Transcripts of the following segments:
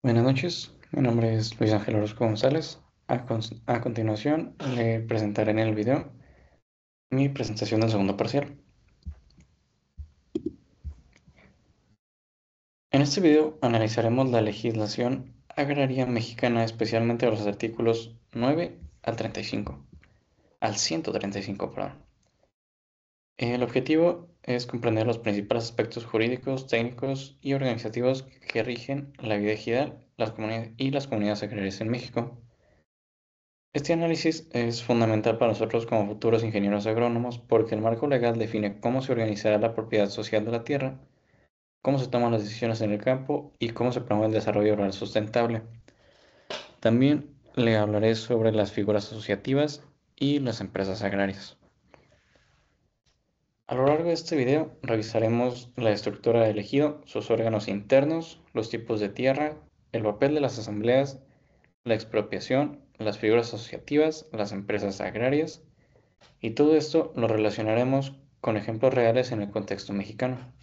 Buenas noches, mi nombre es Luis Ángel Orozco González. A continuación le presentaré en el video mi presentación del segundo parcial. En este video analizaremos la legislación agraria mexicana, especialmente los artículos 9 al 35, al 135, perdón. El objetivo es comprender los principales aspectos jurídicos, técnicos y organizativos que rigen la vida ejidal y las comunidades agrarias en México. Este análisis es fundamental para nosotros como futuros ingenieros agrónomos porque el marco legal define cómo se organizará la propiedad social de la tierra, cómo se toman las decisiones en el campo y cómo se promueve el desarrollo rural sustentable. También le hablaré sobre las figuras asociativas y las empresas agrarias. A lo largo de este video revisaremos la estructura del ejido, sus órganos internos, los tipos de tierra, el papel de las asambleas, la expropiación, las figuras asociativas, las empresas agrarias. Y todo esto lo relacionaremos con ejemplos reales en el contexto mexicano.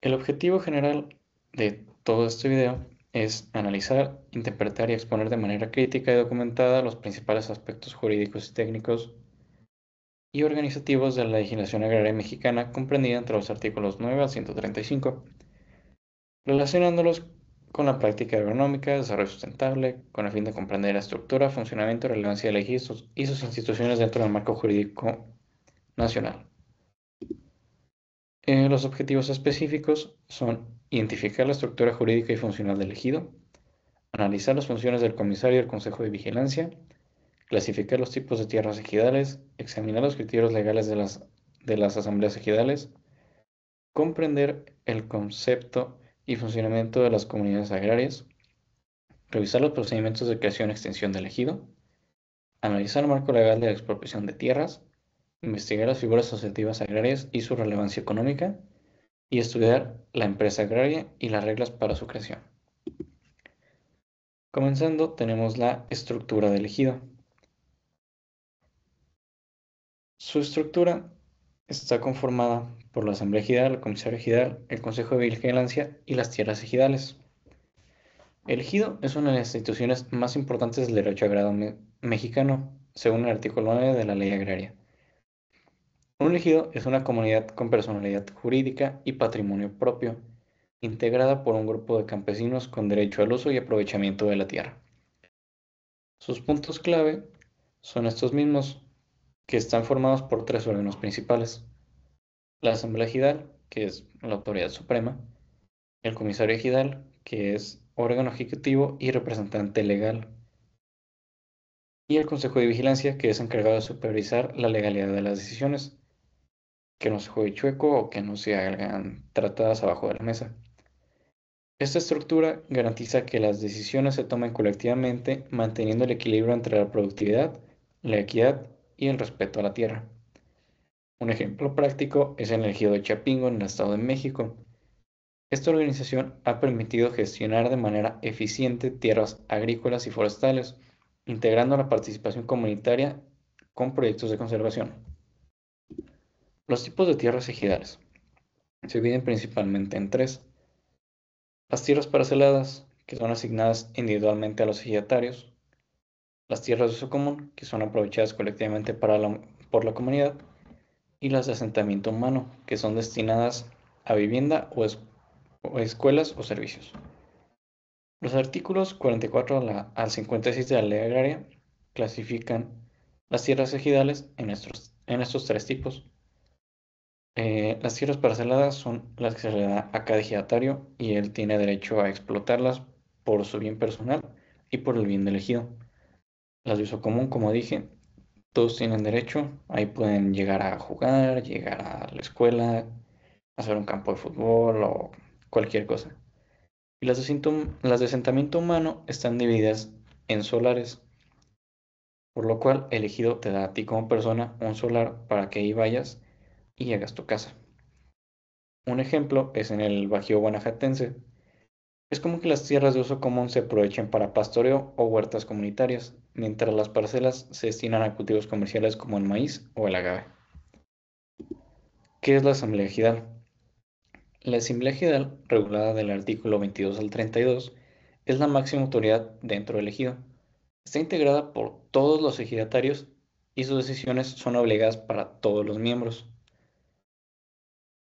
El objetivo general de todo este video es analizar, interpretar y exponer de manera crítica y documentada los principales aspectos jurídicos y técnicos y organizativos de la legislación agraria mexicana comprendida entre los artículos 9 al 135, relacionándolos con la práctica agronómica, desarrollo sustentable, con el fin de comprender la estructura, funcionamiento y relevancia de la y sus instituciones dentro del marco jurídico nacional. Los objetivos específicos son identificar la estructura jurídica y funcional del ejido, analizar las funciones del comisario y el consejo de vigilancia, clasificar los tipos de tierras ejidales, examinar los criterios legales de las asambleas ejidales, comprender el concepto y funcionamiento de las comunidades agrarias, revisar los procedimientos de creación y extensión del ejido, analizar el marco legal de la expropiación de tierras, investigar las figuras asociativas agrarias y su relevancia económica, y estudiar la empresa agraria y las reglas para su creación. Comenzando, tenemos la estructura del ejido. Su estructura está conformada por la Asamblea Ejidal, el Comisario Ejidal, el Consejo de Vigilancia y las tierras ejidales. El ejido es una de las instituciones más importantes del derecho agrario mexicano, según el artículo 9 de la Ley Agraria. Un ejido es una comunidad con personalidad jurídica y patrimonio propio, integrada por un grupo de campesinos con derecho al uso y aprovechamiento de la tierra. Sus puntos clave son estos mismos, que están formados por tres órganos principales: la Asamblea Ejidal, que es la autoridad suprema; el Comisario Ejidal, que es órgano ejecutivo y representante legal; y el Consejo de Vigilancia, que es encargado de supervisar la legalidad de las decisiones, que no se juegue chueco o que no se hagan tratadas abajo de la mesa. Esta estructura garantiza que las decisiones se tomen colectivamente, manteniendo el equilibrio entre la productividad, la equidad y el respeto a la tierra. Un ejemplo práctico es en el ejido de Chapingo, en el Estado de México. Esta organización ha permitido gestionar de manera eficiente tierras agrícolas y forestales, integrando la participación comunitaria con proyectos de conservación. Los tipos de tierras ejidales se dividen principalmente en tres: las tierras parceladas, que son asignadas individualmente a los ejidatarios; las tierras de uso común, que son aprovechadas colectivamente por la comunidad; y las de asentamiento humano, que son destinadas a vivienda o escuelas o servicios. Los artículos 44 al 56 de la Ley Agraria clasifican las tierras ejidales en estos tres tipos. Las tierras parceladas son las que se le da a cada ejidatario y él tiene derecho a explotarlas por su bien personal y por el bien del ejido. Las de uso común, como dije, todos tienen derecho, ahí pueden llegar a jugar, llegar a la escuela, hacer un campo de fútbol o cualquier cosa. Y las de asentamiento humano están divididas en solares, por lo cual el ejido te da a ti como persona un solar para que ahí vayas y hagas tu casa. Un ejemplo es en el Bajío Guanajuatense. Es como que las tierras de uso común se aprovechen para pastoreo o huertas comunitarias, mientras las parcelas se destinan a cultivos comerciales como el maíz o el agave. ¿Qué es la Asamblea Ejidal? La Asamblea Ejidal, regulada del artículo 22 al 32, es la máxima autoridad dentro del ejido. Está integrada por todos los ejidatarios y sus decisiones son obligadas para todos los miembros.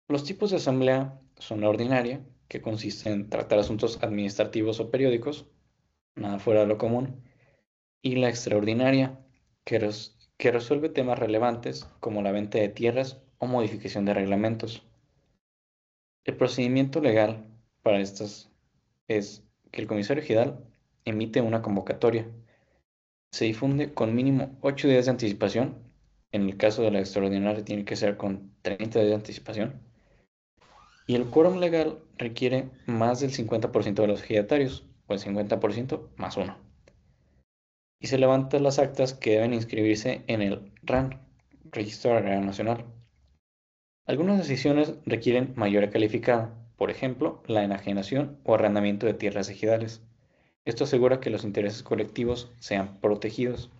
Los tipos de asamblea son la ordinaria, que consiste en tratar asuntos administrativos o periódicos, nada fuera de lo común, y la extraordinaria, que resuelve temas relevantes como la venta de tierras o modificación de reglamentos. El procedimiento legal para estas es que el comisario ejidal emite una convocatoria. Se difunde con mínimo 8 días de anticipación. En el caso de la extraordinaria tiene que ser con 30 días de anticipación. Y el quórum legal requiere más del 50% de los ejidatarios, o el 50% más uno. Y se levantan las actas que deben inscribirse en el RAN, Registro Agrario Nacional. Algunas decisiones requieren mayoría calificada, por ejemplo, la enajenación o arrendamiento de tierras ejidales. Esto asegura que los intereses colectivos sean protegidos.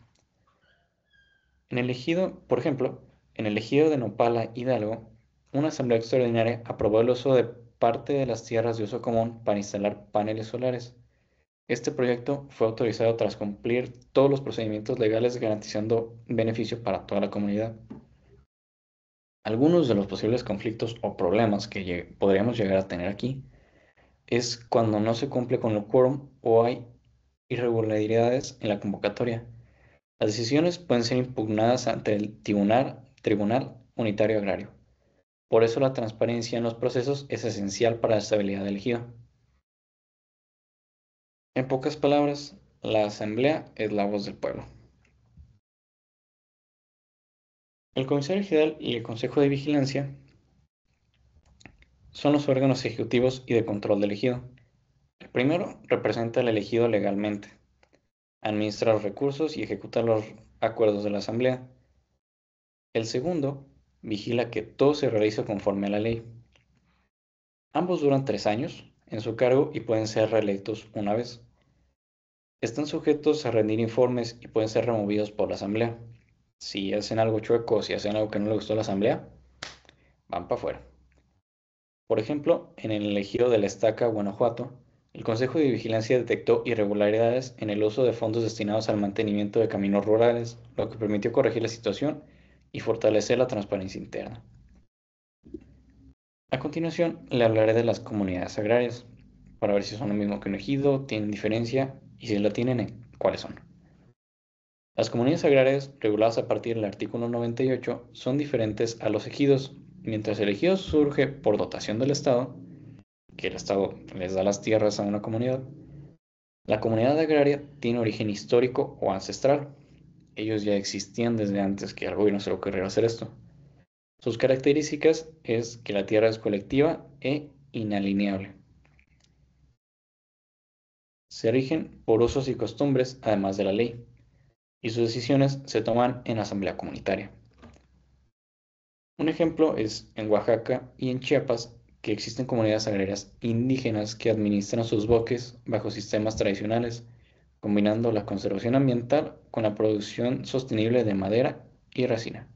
En el ejido, por ejemplo, en el ejido de Nopala, Hidalgo, una asamblea extraordinaria aprobó el uso de parte de las tierras de uso común para instalar paneles solares. Este proyecto fue autorizado tras cumplir todos los procedimientos legales garantizando beneficio para toda la comunidad. Algunos de los posibles conflictos o problemas que podríamos llegar a tener aquí es cuando no se cumple con el quórum o hay irregularidades en la convocatoria. Las decisiones pueden ser impugnadas ante el Tribunal Unitario Agrario. Por eso la transparencia en los procesos es esencial para la estabilidad del ejido. En pocas palabras, la asamblea es la voz del pueblo. El comisario ejidal y el consejo de vigilancia son los órganos ejecutivos y de control del ejido. El primero representa al elegido legalmente, administra los recursos y ejecuta los acuerdos de la asamblea. El segundo vigila que todo se realice conforme a la ley. Ambos duran 3 años en su cargo y pueden ser reelectos una vez. Están sujetos a rendir informes y pueden ser removidos por la asamblea. Si hacen algo chueco o si hacen algo que no le gustó a la asamblea, van para afuera. Por ejemplo, en el ejido de La Estaca, Guanajuato, el Consejo de Vigilancia detectó irregularidades en el uso de fondos destinados al mantenimiento de caminos rurales, lo que permitió corregir la situación y fortalecer la transparencia interna. A continuación, le hablaré de las comunidades agrarias, para ver si son lo mismo que un ejido, tienen diferencia y si la tienen, ¿cuáles son? Las comunidades agrarias, reguladas a partir del artículo 98, son diferentes a los ejidos. Mientras el ejido surge por dotación del Estado, que el Estado les da las tierras a una comunidad, la comunidad agraria tiene origen histórico o ancestral. Ellos ya existían desde antes que al gobierno se le ocurriera hacer esto. Sus características es que la tierra es colectiva e inalienable. Se rigen por usos y costumbres, además de la ley, y sus decisiones se toman en asamblea comunitaria. Un ejemplo es en Oaxaca y en Chiapas, que existen comunidades agrarias indígenas que administran sus bosques bajo sistemas tradicionales, combinando la conservación ambiental con la producción sostenible de madera y resina.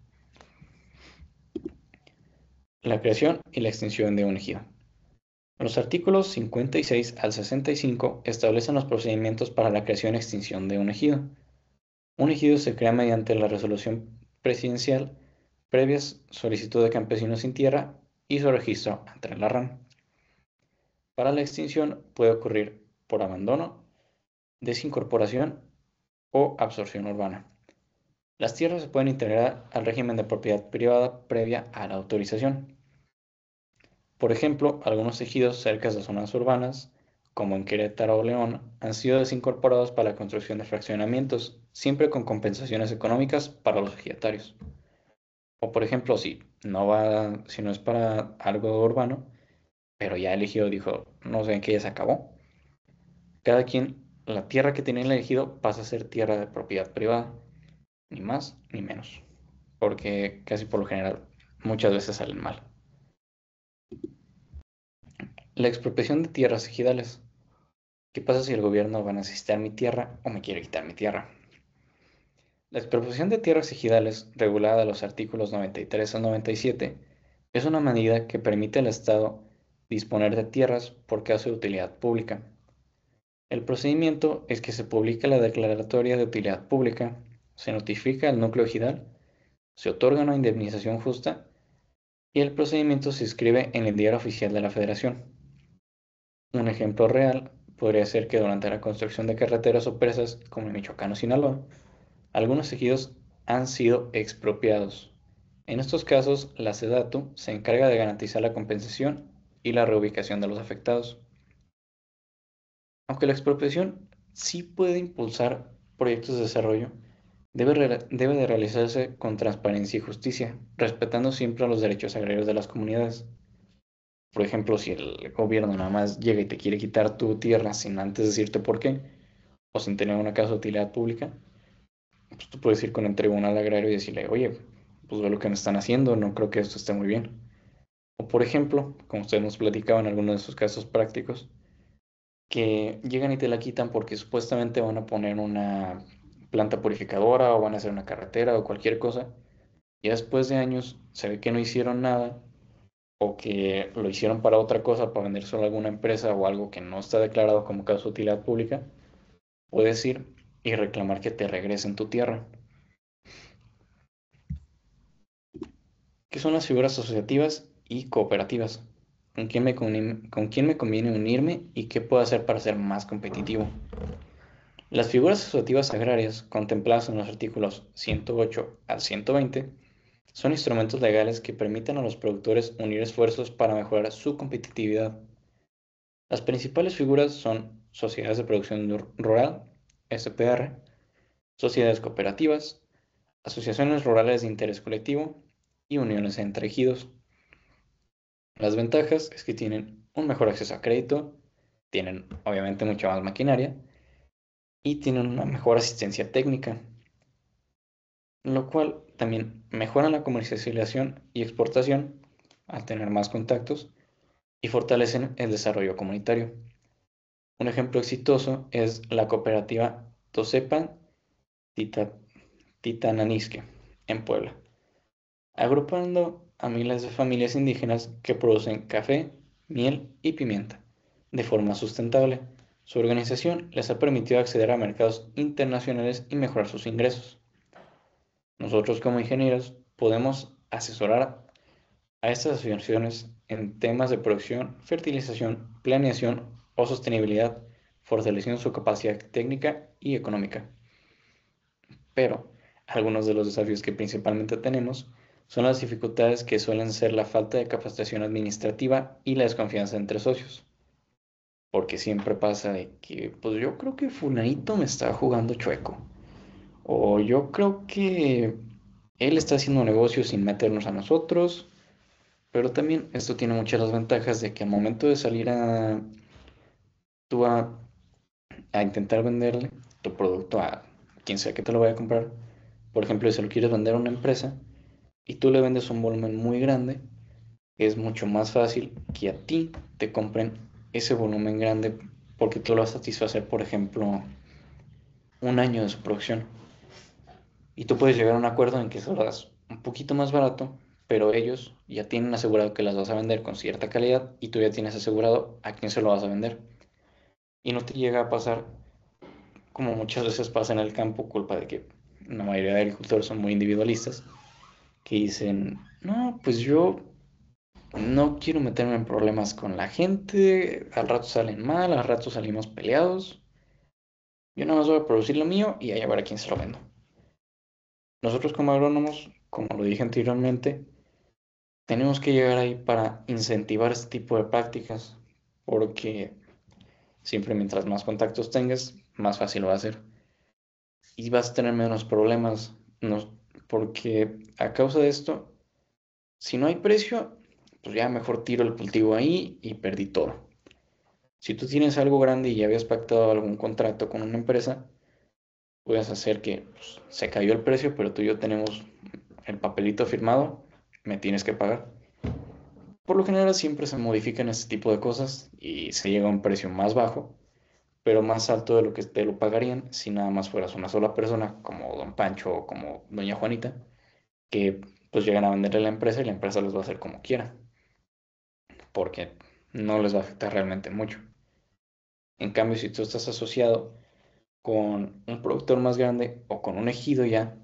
La creación y la extinción de un ejido. Los artículos 56 al 65 establecen los procedimientos para la creación y extinción de un ejido. Un ejido se crea mediante la resolución presidencial, previa solicitud de campesinos sin tierra y su registro ante la RAN. Para la extinción puede ocurrir por abandono, desincorporación o absorción urbana. Las tierras se pueden integrar al régimen de propiedad privada previa a la autorización. Por ejemplo, algunos ejidos cerca de zonas urbanas, como en Querétaro o León, han sido desincorporados para la construcción de fraccionamientos, siempre con compensaciones económicas para los ejidatarios. O por ejemplo, si no es para algo urbano, pero ya el ejido dijo, no sé en qué ya se acabó. Cada quien, la tierra que tiene el ejido pasa a ser tierra de propiedad privada, ni más ni menos, porque casi por lo general muchas veces salen mal. La expropiación de tierras ejidales. ¿Qué pasa si el gobierno va a necesitar mi tierra o me quiere quitar mi tierra? La expropiación de tierras ejidales, regulada a los artículos 93 al 97, es una medida que permite al Estado disponer de tierras por caso de utilidad pública. El procedimiento es que se publica la declaratoria de utilidad pública, se notifica al núcleo ejidal, se otorga una indemnización justa y el procedimiento se inscribe en el Diario Oficial de la Federación. Un ejemplo real podría ser que durante la construcción de carreteras o presas, como en Michoacán o Sinaloa, algunos ejidos han sido expropiados. En estos casos, la SEDATU se encarga de garantizar la compensación y la reubicación de los afectados. Aunque la expropiación sí puede impulsar proyectos de desarrollo, debe de realizarse con transparencia y justicia, respetando siempre los derechos agrarios de las comunidades. Por ejemplo, si el gobierno nada más llega y te quiere quitar tu tierra sin antes decirte por qué, o sin tener una causa de utilidad pública, pues tú puedes ir con el tribunal agrario y decirle, oye, pues ve lo que me están haciendo, no creo que esto esté muy bien. O por ejemplo, como ustedes nos platicaban en algunos de esos casos prácticos, que llegan y te la quitan porque supuestamente van a poner una planta purificadora o van a hacer una carretera o cualquier cosa, y después de años se ve que no hicieron nada o que lo hicieron para otra cosa, para vender solo a alguna empresa o algo que no está declarado como causa de utilidad pública, puedes ir y reclamar que te regresen tu tierra. ¿Qué son las figuras asociativas y cooperativas? ¿Con quién me conviene unirme y qué puedo hacer para ser más competitivo? Las figuras asociativas agrarias, contempladas en los artículos 108 al 120, son instrumentos legales que permiten a los productores unir esfuerzos para mejorar su competitividad. Las principales figuras son sociedades de producción rural, SPR, sociedades cooperativas, asociaciones rurales de interés colectivo y uniones entre ejidos. Las ventajas es que tienen un mejor acceso a crédito, tienen obviamente mucha más maquinaria y tienen una mejor asistencia técnica, lo cual también mejora la comercialización y exportación al tener más contactos y fortalecen el desarrollo comunitario. Un ejemplo exitoso es la cooperativa Tosepan Tita- Titananisque en Puebla, agrupando a miles de familias indígenas que producen café, miel y pimienta de forma sustentable. Su organización les ha permitido acceder a mercados internacionales y mejorar sus ingresos. Nosotros como ingenieros podemos asesorar a estas asociaciones en temas de producción, fertilización, planeación o sostenibilidad, fortaleciendo su capacidad técnica y económica. Pero algunos de los desafíos que principalmente tenemos son las dificultades que suelen ser la falta de capacitación administrativa y la desconfianza entre socios. Porque siempre pasa de que, pues yo creo que fulanito me está jugando chueco. O yo creo que él está haciendo negocio sin meternos a nosotros. Pero también esto tiene muchas las ventajas de que al momento de salir tú a intentar venderle tu producto a quien sea que te lo vaya a comprar, por ejemplo, si se lo quieres vender a una empresa y tú le vendes un volumen muy grande, es mucho más fácil que a ti te compren ese volumen grande porque tú lo vas a satisfacer, por ejemplo, un año de su producción. Y tú puedes llegar a un acuerdo en que se lo das un poquito más barato, pero ellos ya tienen asegurado que las vas a vender con cierta calidad y tú ya tienes asegurado a quién se lo vas a vender. Y no te llega a pasar como muchas veces pasa en el campo, culpa de que la mayoría de agricultores son muy individualistas, que dicen, no, pues yo no quiero meterme en problemas con la gente, al rato salen mal, al rato salimos peleados, yo nada más voy a producir lo mío y a ver a quién se lo vendo. Nosotros como agrónomos, como lo dije anteriormente, tenemos que llegar ahí para incentivar este tipo de prácticas, porque siempre mientras más contactos tengas, más fácil va a ser. Y vas a tener menos problemas, porque a causa de esto, si no hay precio, pues ya mejor tiro el cultivo ahí y perdí todo. Si tú tienes algo grande y ya habías pactado algún contrato con una empresa, puedes hacer que pues, se cayó el precio, pero tú y yo tenemos el papelito firmado, me tienes que pagar. Por lo general siempre se modifican este tipo de cosas y se llega a un precio más bajo, pero más alto de lo que te lo pagarían si nada más fueras una sola persona, como Don Pancho o como Doña Juanita, que pues llegan a venderle a la empresa y la empresa los va a hacer como quiera, porque no les va a afectar realmente mucho. En cambio, si tú estás asociado con un productor más grande o con un ejido ya,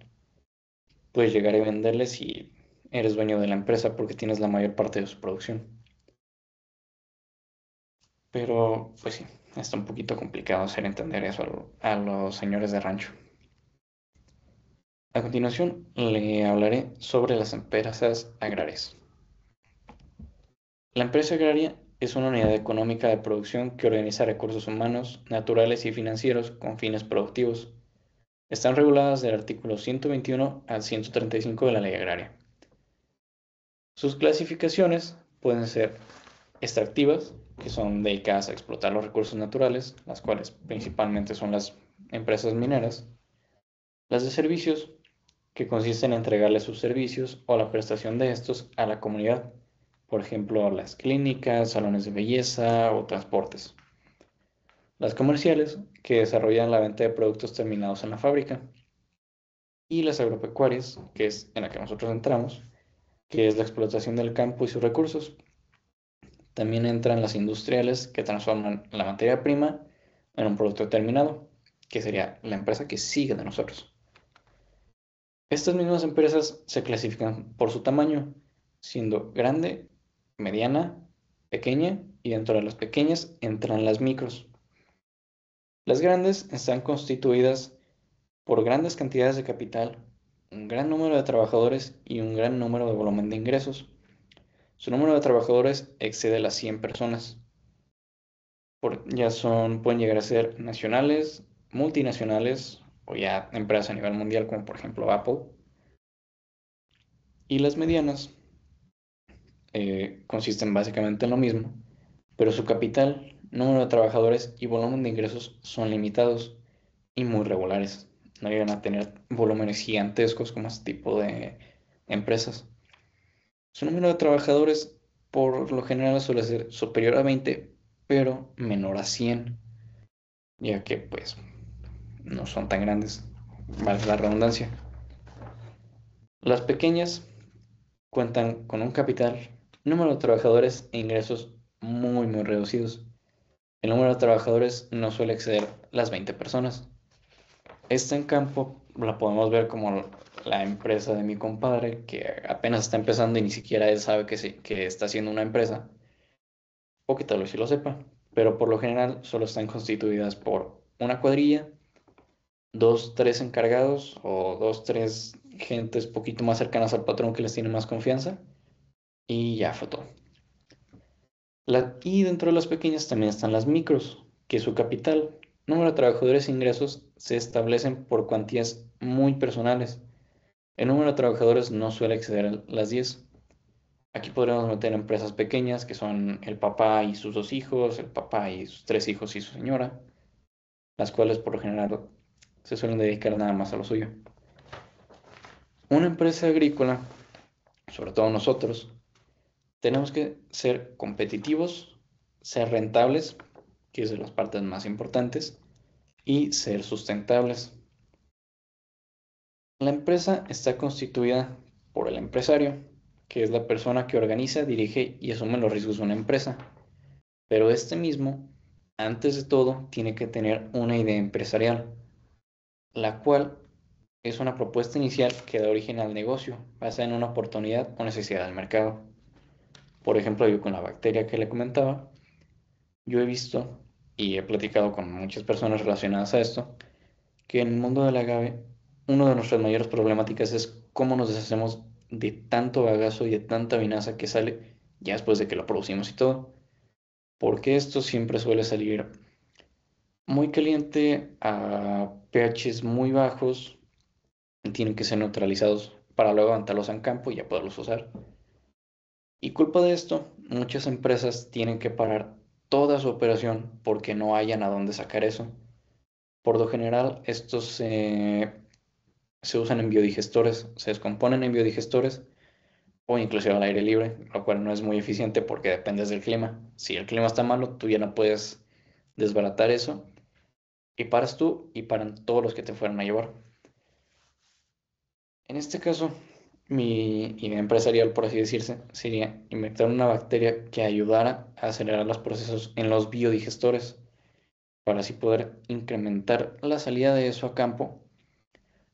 puedes llegar a venderles y eres dueño de la empresa porque tienes la mayor parte de su producción. Pero, pues sí, está un poquito complicado hacer entender eso a los señores de rancho. A continuación, le hablaré sobre las empresas agrarias. La empresa agraria es una unidad económica de producción que organiza recursos humanos, naturales y financieros con fines productivos. Están reguladas del artículo 121 al 135 de la Ley Agraria. Sus clasificaciones pueden ser extractivas, que son dedicadas a explotar los recursos naturales, las cuales principalmente son las empresas mineras; las de servicios, que consisten en entregarle sus servicios o la prestación de estos a la comunidad, por ejemplo, las clínicas, salones de belleza o transportes; las comerciales, que desarrollan la venta de productos terminados en la fábrica; y las agropecuarias, que es en la que nosotros entramos, que es la explotación del campo y sus recursos. También entran las industriales, que transforman la materia prima en un producto terminado, que sería la empresa que sigue de nosotros. Estas mismas empresas se clasifican por su tamaño, siendo grande, mediana, pequeña, y dentro de las pequeñas entran las micros. Las grandes están constituidas por grandes cantidades de capital, un gran número de trabajadores y un gran número de volumen de ingresos. Su número de trabajadores excede las 100 personas. Pueden llegar a ser nacionales, multinacionales o ya empresas a nivel mundial, como por ejemplo Apple. Y las medianas consisten básicamente en lo mismo, pero su capital, número de trabajadores y volumen de ingresos son limitados y muy regulares. No llegan a tener volúmenes gigantescos como este tipo de empresas. Su número de trabajadores por lo general suele ser superior a 20, pero menor a 100, ya que pues no son tan grandes, vale la redundancia. Las pequeñas cuentan con un capital, número de trabajadores e ingresos muy reducidos. El número de trabajadores no suele exceder las 20 personas. Esta en campo la podemos ver como la empresa de mi compadre, que apenas está empezando y ni siquiera él sabe que está haciendo una empresa, o que tal vez sí lo sepa, pero por lo general solo están constituidas por una cuadrilla, dos, tres encargados o dos, tres gentes poquito más cercanas al patrón que les tiene más confianza, y ya fue todo. Y dentro de las pequeñas también están las micros, que su capital, número de trabajadores e ingresos se establecen por cuantías muy personales. El número de trabajadores no suele exceder las 10. Aquí podríamos meter empresas pequeñas, que son el papá y sus dos hijos, el papá y sus tres hijos y su señora, las cuales por lo general se suelen dedicar nada más a lo suyo. Una empresa agrícola, sobre todo nosotros, tenemos que ser competitivos, ser rentables, que es de las partes más importantes, y ser sustentables. La empresa está constituida por el empresario, que es la persona que organiza, dirige y asume los riesgos de una empresa. Pero este mismo, antes de todo, tiene que tener una idea empresarial, la cual es una propuesta inicial que da origen al negocio, basada en una oportunidad o necesidad del mercado. Por ejemplo, yo con la bacteria que le comentaba, yo he visto y he platicado con muchas personas relacionadas a esto, que en el mundo del agave, una de nuestras mayores problemáticas es cómo nos deshacemos de tanto bagazo y de tanta vinaza que sale ya después de que lo producimos y todo. Porque esto siempre suele salir muy caliente a pHs muy bajos y tienen que ser neutralizados para luego levantarlos en campo y ya poderlos usar. Y culpa de esto, muchas empresas tienen que parar toda su operación porque no hayan a dónde sacar eso. Por lo general, estos se usan en biodigestores, se descomponen en biodigestores o inclusive al aire libre, lo cual no es muy eficiente porque dependes del clima. Si el clima está malo, tú ya no puedes desbaratar eso y paras tú y paran todos los que te fueran a llevar. En este caso, Mi idea empresarial, por así decirse, sería inventar una bacteria que ayudara a acelerar los procesos en los biodigestores para así poder incrementar la salida de eso a campo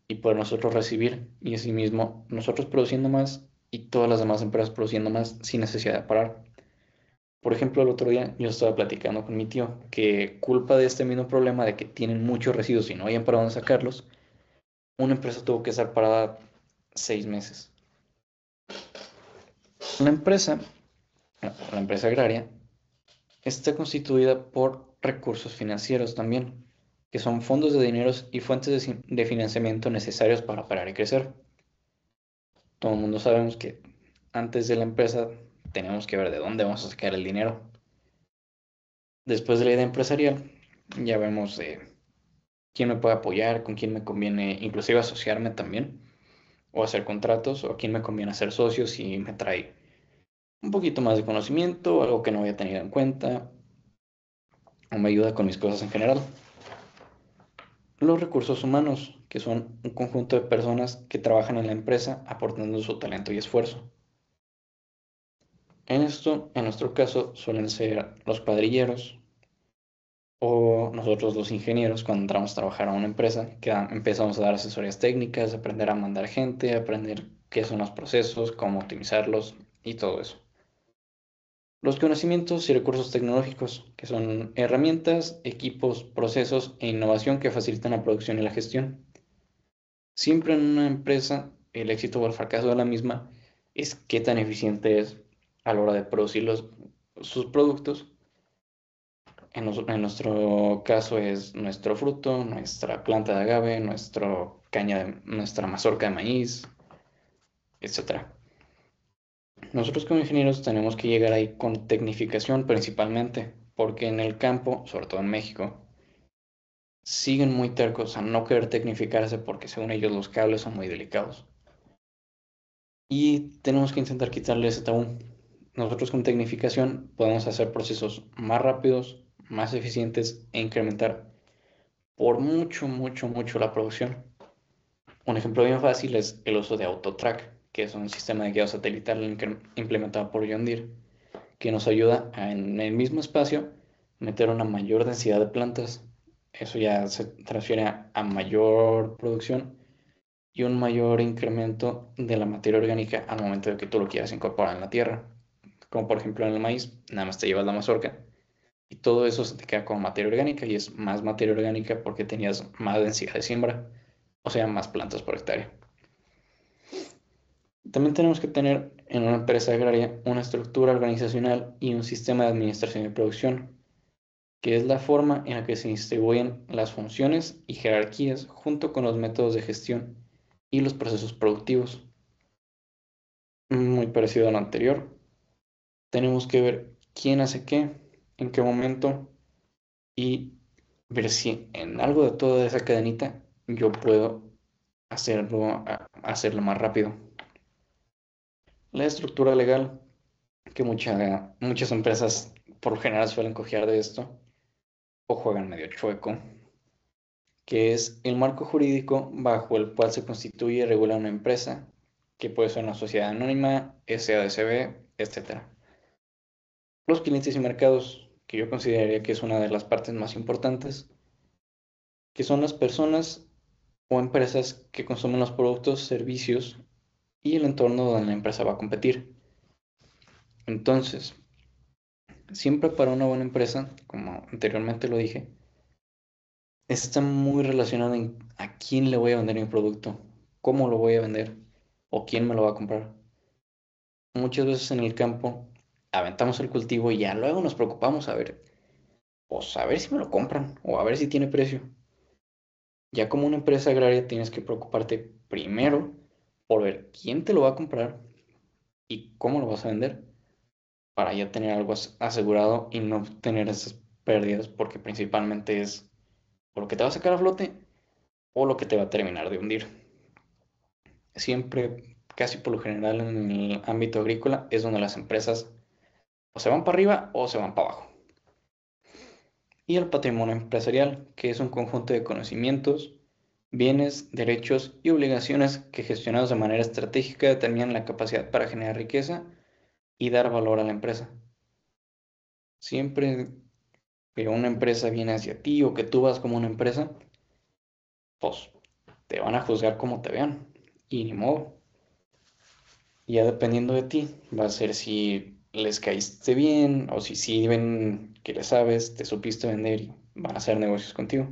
y poder nosotros recibir y asimismo nosotros produciendo más y todas las demás empresas produciendo más sin necesidad de parar. Por ejemplo, el otro día yo estaba platicando con mi tío que culpa de este mismo problema de que tienen muchos residuos y no hayan para dónde sacarlos, una empresa tuvo que estar parada 6 meses. La empresa, la empresa agraria, está constituida por recursos financieros también, que son fondos de dineros y fuentes de financiamiento necesarios para operar y crecer. Todo el mundo sabemos que antes de la empresa tenemos que ver de dónde vamos a sacar el dinero. Después de la idea empresarial, ya vemos quién me puede apoyar, con quién me conviene inclusive asociarme también, o hacer contratos, o a quién me conviene hacer socios si me trae un poquito más de conocimiento, algo que no había tenido en cuenta, o me ayuda con mis cosas en general. Los recursos humanos, que son un conjunto de personas que trabajan en la empresa aportando su talento y esfuerzo. En esto, en nuestro caso, suelen ser los cuadrilleros o nosotros los ingenieros cuando entramos a trabajar a una empresa, que empezamos a dar asesorías técnicas, aprender a mandar gente, aprender qué son los procesos, cómo optimizarlos y todo eso. Los conocimientos y recursos tecnológicos, que son herramientas, equipos, procesos e innovación que facilitan la producción y la gestión. Siempre en una empresa, el éxito o el fracaso de la misma es qué tan eficiente es a la hora de producir sus productos. En nuestro caso es nuestro fruto, nuestra planta de agave, nuestra mazorca de maíz, etcétera. Nosotros como ingenieros tenemos que llegar ahí con tecnificación principalmente, porque en el campo, sobre todo en México, siguen muy tercos a no querer tecnificarse porque según ellos los cables son muy delicados. Y tenemos que intentar quitarle ese tabú. Nosotros con tecnificación podemos hacer procesos más rápidos, más eficientes e incrementar por mucho, mucho, mucho la producción. Un ejemplo bien fácil es el uso de AutoTrack, que es un sistema de guiado satelital implementado por John Deere, que nos ayuda a, en el mismo espacio, meter una mayor densidad de plantas. Eso ya se transfiere a mayor producción y un mayor incremento de la materia orgánica al momento de que tú lo quieras incorporar en la tierra. Como por ejemplo en el maíz, nada más te llevas la mazorca y todo eso se te queda como materia orgánica y es más materia orgánica porque tenías más densidad de siembra, o sea, más plantas por hectárea. También tenemos que tener en una empresa agraria una estructura organizacional y un sistema de administración y producción, que es la forma en la que se distribuyen las funciones y jerarquías junto con los métodos de gestión y los procesos productivos. Muy parecido a lo anterior, tenemos que ver quién hace qué, en qué momento y ver si en algo de toda esa cadenita yo puedo hacerlo más rápido. La estructura legal, que muchas empresas por lo general suelen cojear de esto o juegan medio chueco, que es el marco jurídico bajo el cual se constituye y regula una empresa, que puede ser una sociedad anónima, SADCB, etc. Los clientes y mercados, que yo consideraría que es una de las partes más importantes, que son las personas o empresas que consumen los productos, servicios y el entorno donde la empresa va a competir. Entonces, siempre para una buena empresa, como anteriormente lo dije, está muy relacionado en a quién le voy a vender mi producto, cómo lo voy a vender o quién me lo va a comprar. Muchas veces en el campo aventamos el cultivo y ya luego nos preocupamos pues a ver si me lo compran o a ver si tiene precio. Ya como una empresa agraria tienes que preocuparte primero por ver quién te lo va a comprar y cómo lo vas a vender para ya tener algo asegurado y no tener esas pérdidas porque principalmente es o lo que te va a sacar a flote o lo que te va a terminar de hundir. Siempre, casi por lo general en el ámbito agrícola, es donde las empresas o se van para arriba o se van para abajo. Y el patrimonio empresarial, que es un conjunto de conocimientos, bienes, derechos y obligaciones que gestionados de manera estratégica determinan la capacidad para generar riqueza y dar valor a la empresa. Siempre que una empresa viene hacia ti o que tú vas como una empresa, pues te van a juzgar como te vean. Y ni modo. Ya dependiendo de ti, va a ser si les caíste bien o si sí ven que le sabes, te supiste vender y van a hacer negocios contigo.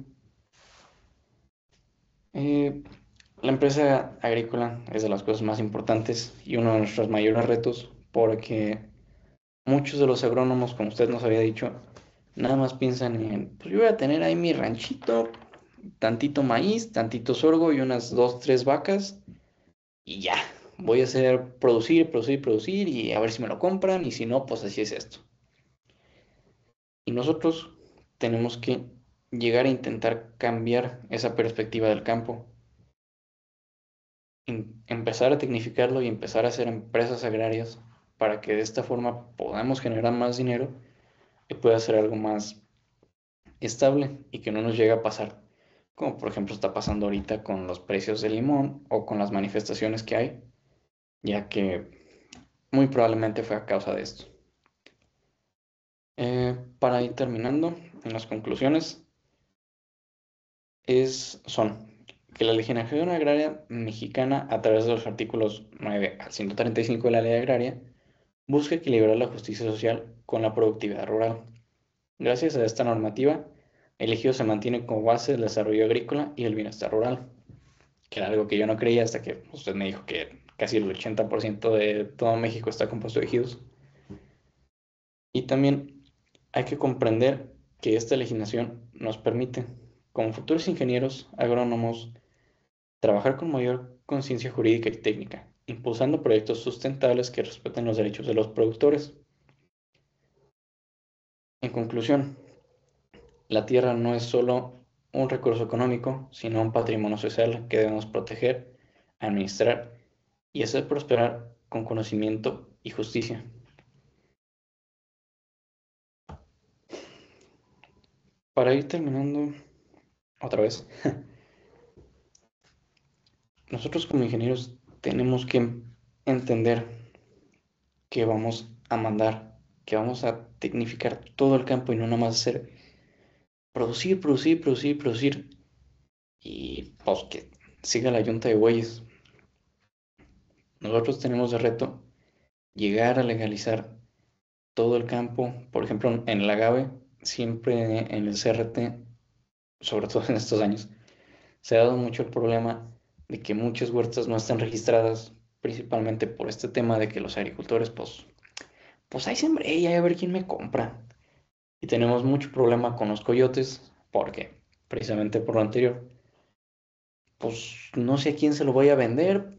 Eh, la empresa agrícola es de las cosas más importantes y uno de nuestros mayores retos porque muchos de los agrónomos, como usted nos había dicho, nada más piensan en, pues yo voy a tener ahí mi ranchito, tantito maíz, tantito sorgo y unas dos, tres vacas y ya. Voy a hacer producir, producir, producir y a ver si me lo compran y si no, pues así es esto. Y nosotros tenemos que llegar a intentar cambiar esa perspectiva del campo, empezar a tecnificarlo y empezar a hacer empresas agrarias para que de esta forma podamos generar más dinero y pueda ser algo más estable y que no nos llegue a pasar, como por ejemplo está pasando ahorita con los precios del limón o con las manifestaciones que hay, ya que muy probablemente fue a causa de esto. Para ir terminando, en las conclusiones, son que la legislación agraria mexicana, a través de los artículos 9 al 135 de la ley agraria, busca equilibrar la justicia social con la productividad rural. Gracias a esta normativa, el ejido se mantiene como base del desarrollo agrícola y el bienestar rural, que era algo que yo no creía hasta que usted me dijo que casi el 80% de todo México está compuesto de ejidos. Y también hay que comprender que esta legislación nos permite, como futuros ingenieros agrónomos, trabajar con mayor conciencia jurídica y técnica, impulsando proyectos sustentables que respeten los derechos de los productores. En conclusión, la tierra no es solo un recurso económico, sino un patrimonio social que debemos proteger, administrar y hacer prosperar con conocimiento y justicia. Para ir terminando otra vez, nosotros como ingenieros tenemos que entender que vamos a mandar, que vamos a tecnificar todo el campo y no nada más hacer producir, producir, producir, producir y pues que siga la yunta de bueyes. Nosotros tenemos de reto llegar a legalizar todo el campo, por ejemplo, en el agave, siempre en el CRT, sobre todo en estos años, se ha dado mucho el problema de que muchas huertas no están registradas, principalmente por este tema de que los agricultores, pues ahí sembré y ahí a ver quién me compra. Y tenemos mucho problema con los coyotes, porque precisamente por lo anterior, pues no sé a quién se lo voy a vender,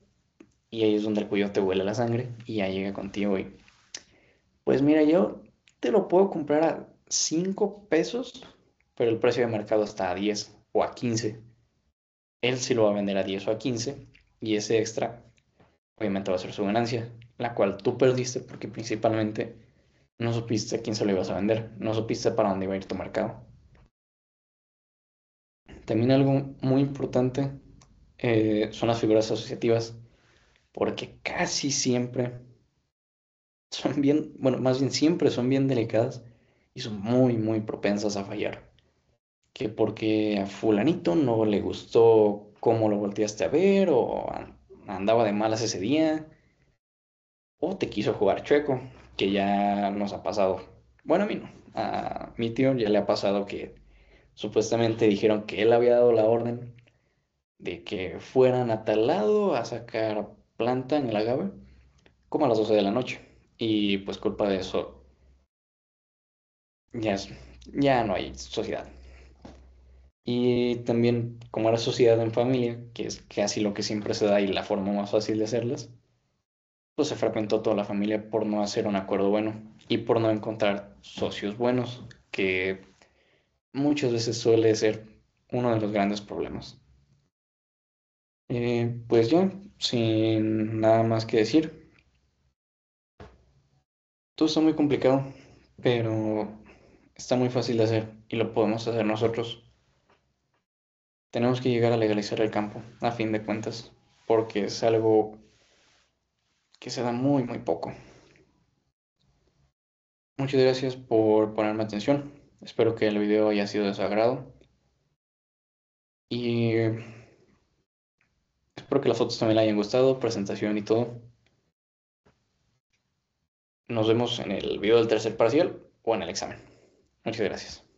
y ahí es donde el coyote huele la sangre y ya llega contigo y, pues mira, yo te lo puedo comprar a 5 pesos, pero el precio de mercado está a 10 o a 15. Él sí lo va a vender a 10 o a 15 y ese extra obviamente va a ser su ganancia, la cual tú perdiste porque principalmente no supiste a quién se lo ibas a vender, no supiste para dónde iba a ir tu mercado. También algo muy importante son las figuras asociativas, porque casi siempre son bien, bueno, más bien siempre son bien delicadas y son muy, muy propensas a fallar. Que porque a fulanito no le gustó cómo lo volteaste a ver o andaba de malas ese día o te quiso jugar chueco, que ya nos ha pasado. Bueno, a mí no. A mi tío ya le ha pasado que supuestamente dijeron que él había dado la orden de que fueran a tal lado a sacar planta en el agave, como a las 12 de la noche. Y pues culpa de eso, ya, ya no hay sociedad. Y también, como era sociedad en familia, que es casi lo que siempre se da y la forma más fácil de hacerlas, pues se fragmentó toda la familia por no hacer un acuerdo bueno y por no encontrar socios buenos, que muchas veces suele ser uno de los grandes problemas. Pues ya, sin nada más que decir, todo está muy complicado, pero está muy fácil de hacer y lo podemos hacer nosotros. Tenemos que llegar a legalizar el campo, a fin de cuentas, porque es algo que se da muy, muy poco. Muchas gracias por ponerme atención. Espero que el video haya sido de su agrado y espero que las fotos también le hayan gustado, presentación y todo. Nos vemos en el video del tercer parcial o en el examen. Muchas gracias.